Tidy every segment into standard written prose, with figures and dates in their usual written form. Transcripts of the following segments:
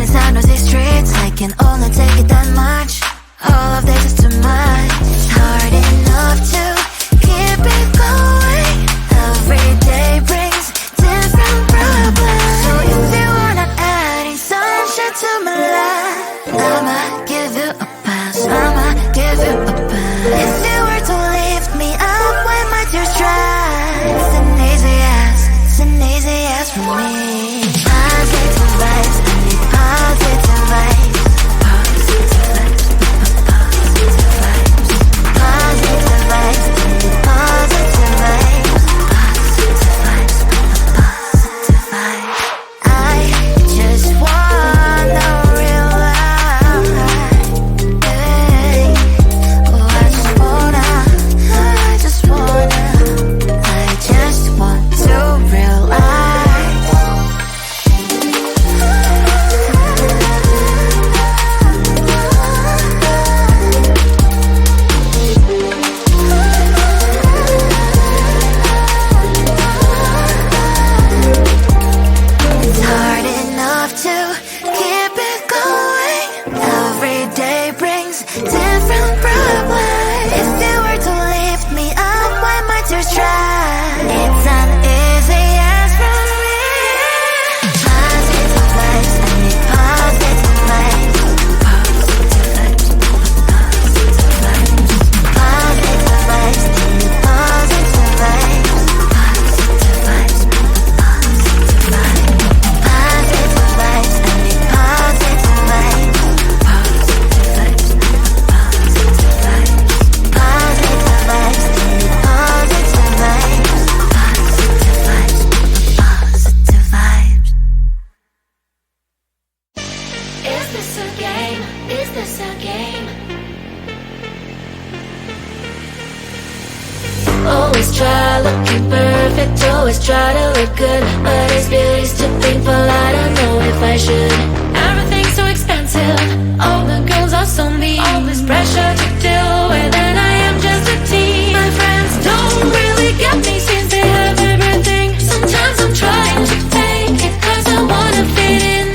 it's on these streets, I can only take it that much. All of this is too much. It's hard enough to keep it going. Every day brings different problems. So if you are not adding sunshine to my life, I'ma give you a pass, I'ma give you a pass. If you were to lift me up when my tears dry, it's an easy yes, it's an easy yes for me. Positive vibes, I need positive vibes. Positive vibes, positive vibes. Positive vibes, I need positive vibes. Positive vibes, positive vibes. I just wanna realize, hey, oh, I just wanna to realize. It's hard enough to keep it going. Every day brings different problems. If you were to lift me up when my tears dry, it's an easy yes from me. Positive vibes, I need positive vibes. Positive vibes, positive vibes. Positive vibes, I need positive vibes. Positive vibes, positive vibes. Positive vibes, I need positive vibes. Positive vibes, positive vibes. Positive vibes, I need positive vibes. Positive vibes, positive vibes. Is this a game? Is this a game? Always try looking perfect, always try to look good, but it's beauty's too painful, I don't know if I should. Everything's so expensive, all the girls are so mean, all this pressure to deal with, and I am just a teen. My friends don't really get me since they have everything. Sometimes I'm trying to fake it cause I wanna fit in.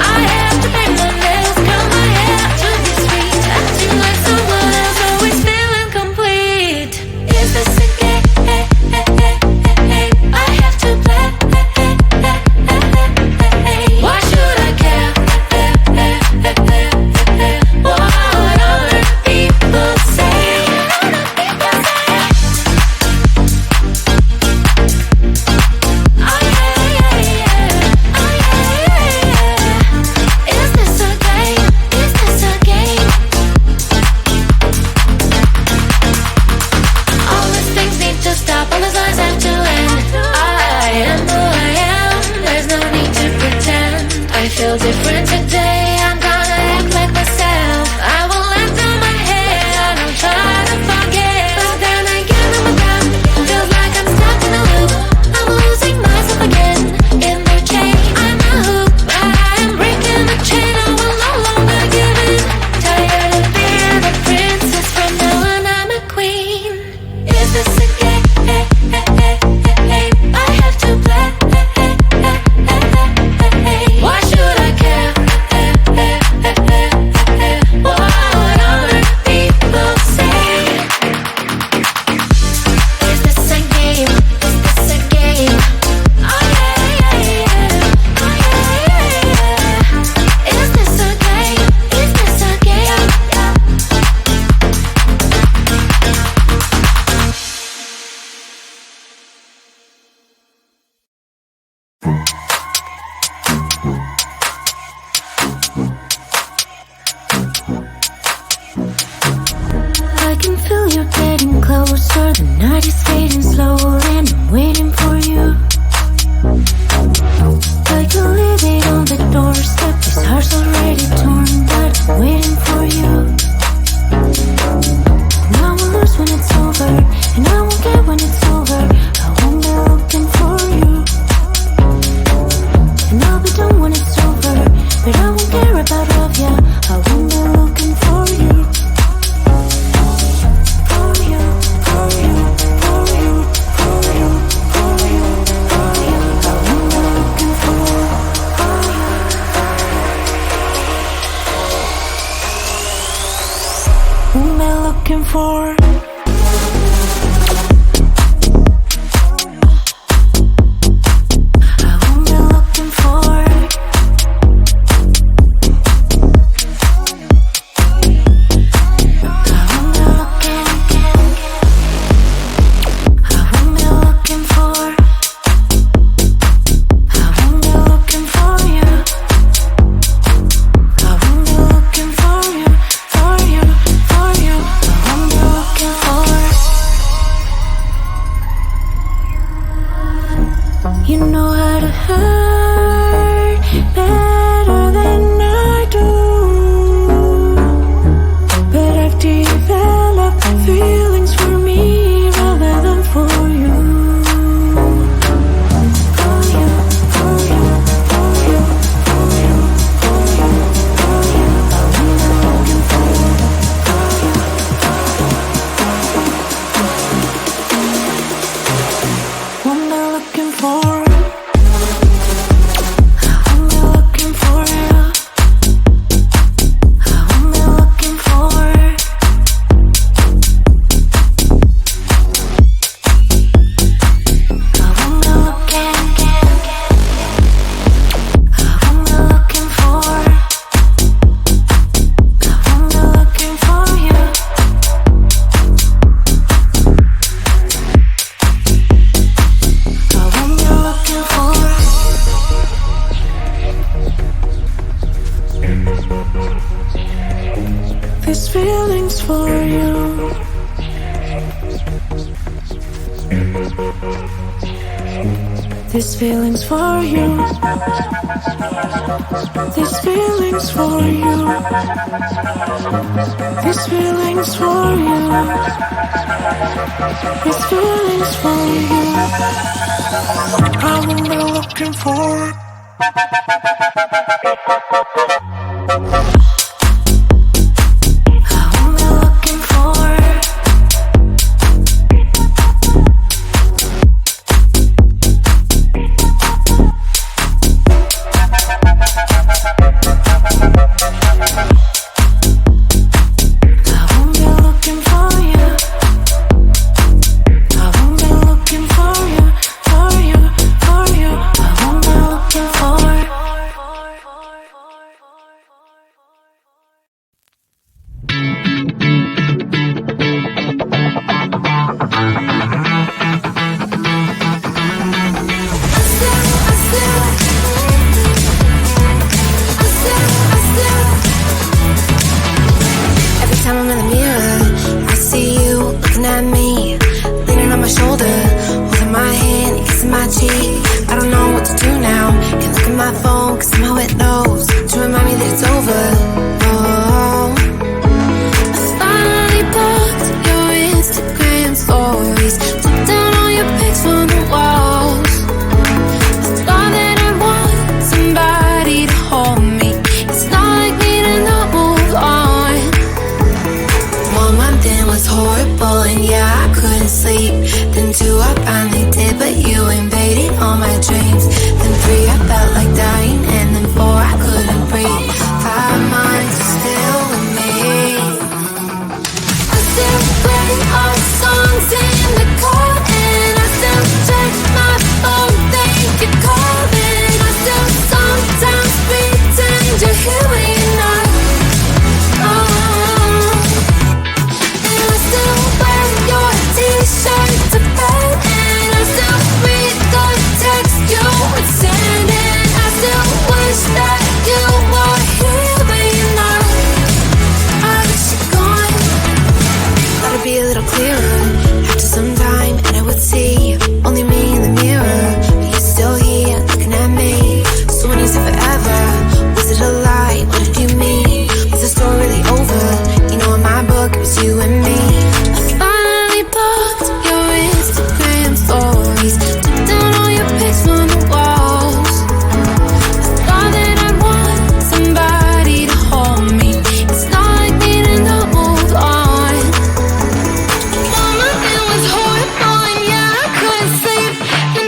I have to pay my bills, curl my hair to be sweet, acting like someone else, always feeling complete. Is this a game? I have to play. Why should I care? What other people say? Oh yeah, yeah, yeah. Oh yeah, yeah, yeah. Is this a game? Is this a game? All these things need to stop, all these lies have to end. I am who I am, there's no need to pretend. I feel different today, I'm gonna act like myself. I will let down my head, I don't try to forget. But then again, I'm down, feels like I'm stuck in a loop. I'm losing myself again, in the chain. I'm a hoop, but I am breaking the chain. I will no longer give in. Tired of being a princess, from now on I'm a queen. Is this a game? I have to play. Why should I care? You know how to hurt better than I do, but I've developed feelings for me rather than for you. For you, for you, for you, for you, for you, for you. I'm looking for you, for you, for you. What am I looking for? These feelings for you. These feelings for you. These feelings for you. These feelings for you. These feelings for you. I'm only looking for.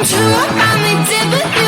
True, I finally did, but